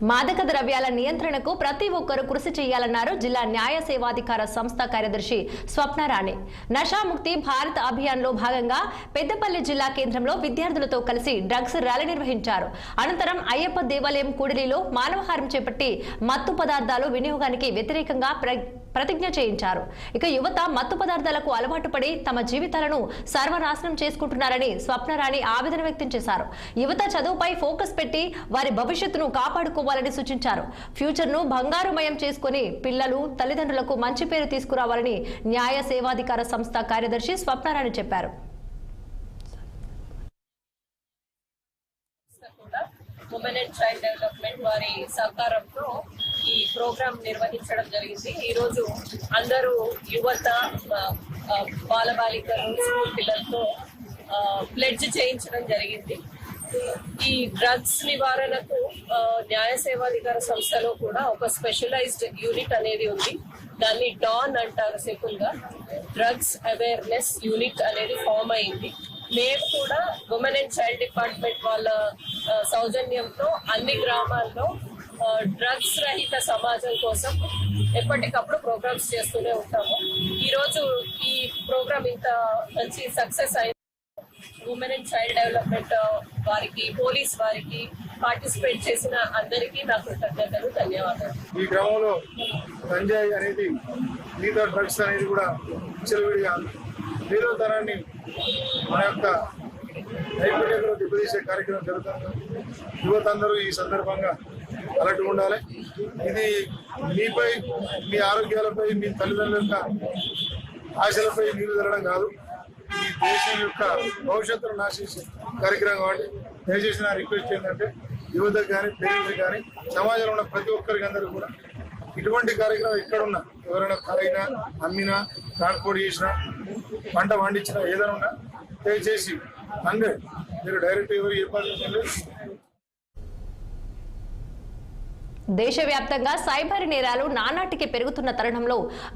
మాదక ద్రవ్యాల నియంత్రణకు ప్రతి ఒక్కరూ కృషి చేయాలన్నారు జిల్లా న్యాయ సేవాధికార సంస్థ కార్యదర్శి స్వప్నరాణి. నషాముక్తి భారత్ అభియాన్ లో భాగంగా పెద్దపల్లి జిల్లా కేంద్రంలో విద్యార్థులతో కలిసి డ్రగ్స్ ర్యాలీ నిర్వహించారు. అనంతరం అయ్యప్ప దేవాలయం కూడలిలో మానవహారం చేపట్టి మత్తు పదార్థాలు వినియోగానికి వ్యతిరేకంగా ప్రతిజ్ఞ చేయించారు. ఇక యువత మత్తు పదార్థాలకు అలవాటు పడి తమ జీవితాలను సర్వనాశనం చేసుకుంటున్నారని స్వప్నరాణి ఆవేదన వ్యక్తం చేశారు. యువత చదువుపై ఫోకస్ పెట్టి వారి భవిష్యత్తును కాపాడుకోవాలని సూచించారు. ఫ్యూచర్ ను బంగారుమయం చేసుకుని పిల్లలు తల్లిదండ్రులకు మంచి పేరు తీసుకురావాలని న్యాయ సేవాధికార సంస్థ కార్యదర్శి స్వప్నరాణి చెప్పారు. ఉమెన్ అండ్ చైల్డ్ డెవలప్మెంట్ వారి సహకారంతో ఈ ప్రోగ్రాం నిర్వహించడం జరిగింది. ఈరోజు అందరూ యువత, బాలబాలికలు, స్కూల్ పిల్లలతో ప్లెడ్జ్ చేయించడం జరిగింది. ఈ డ్రగ్స్ నివారణకు న్యాయ సేవాధికార సంస్థలో కూడా ఒక స్పెషలైజ్డ్ యూనిట్ అనేది ఉంది. దాన్ని డాన్ అంటారు సింపుల్ గా. డ్రగ్స్ అవేర్నెస్ యూనిట్ అనేది ఫామ్ అయింది. మేము కూడా ఉమెన్ అండ్ చైల్డ్ డిపార్ట్మెంట్ వాళ్ళ సౌజన్యంతో అన్ని గ్రామాల్లో డ్రగ్స్ రహిత సమాజం కోసం ఎప్పటికప్పుడు ప్రోగ్రామ్స్ చేస్తూనే ఉంటాము. ఈరోజు ఈ ప్రోగ్రామ్ ఇంత మంచి సక్సెస్ అయింది. ఉమెన్ అండ్ చైల్డ్ డెవలప్మెంట్ వారికి, పోలీస్ వారికి, పార్టిసిపేట్ చేసిన అందరికీ నా కృతజ్ఞతలు, ధన్యవాదాలు. ఈ గ్రామంలో గంజాయి అనేది, మిగతా డ్రగ్స్ అనేది కూడా విచ్చలవిడిగా నిరోధనాన్ని మన యొక్క నైపుణ్యంలో దెబ్బతీసే కార్యక్రమం జరుగుతుంది. యువత అందరూ ఈ సందర్భంగా అలర్ట్గా ఉండాలి. ఇది మీపై, మీ ఆరోగ్యాలపై, మీ తల్లిదండ్రుల యొక్క ఆశలపై నీళ్లు తెరడం కాదు, ఈ దేశం యొక్క భవిష్యత్తును నాశించే కార్యక్రమం. కాబట్టి దయచేసి నా రిక్వెస్ట్ ఏంటంటే యువతకు కానీ, పేరెంట్స్ కానీ, సమాజంలో ఉన్న ప్రతి ఒక్కరికి అందరూ కూడా ఇటువంటి కార్యక్రమం ఎక్కడున్నా, ఎవరైనా తాగినా, అమ్మినా, ట్రాన్స్పోర్ట్ చేసినా, పంట పండించినా, ఏదైనా ఉన్నా దయచేసి 100 మీరు డైరెక్ట్ ఎవరు చెప్పాలి. దేశవ్యాప్తంగా సైబర్ నేరాలు నానాటికి పెరుగుతున్న తరుణంలో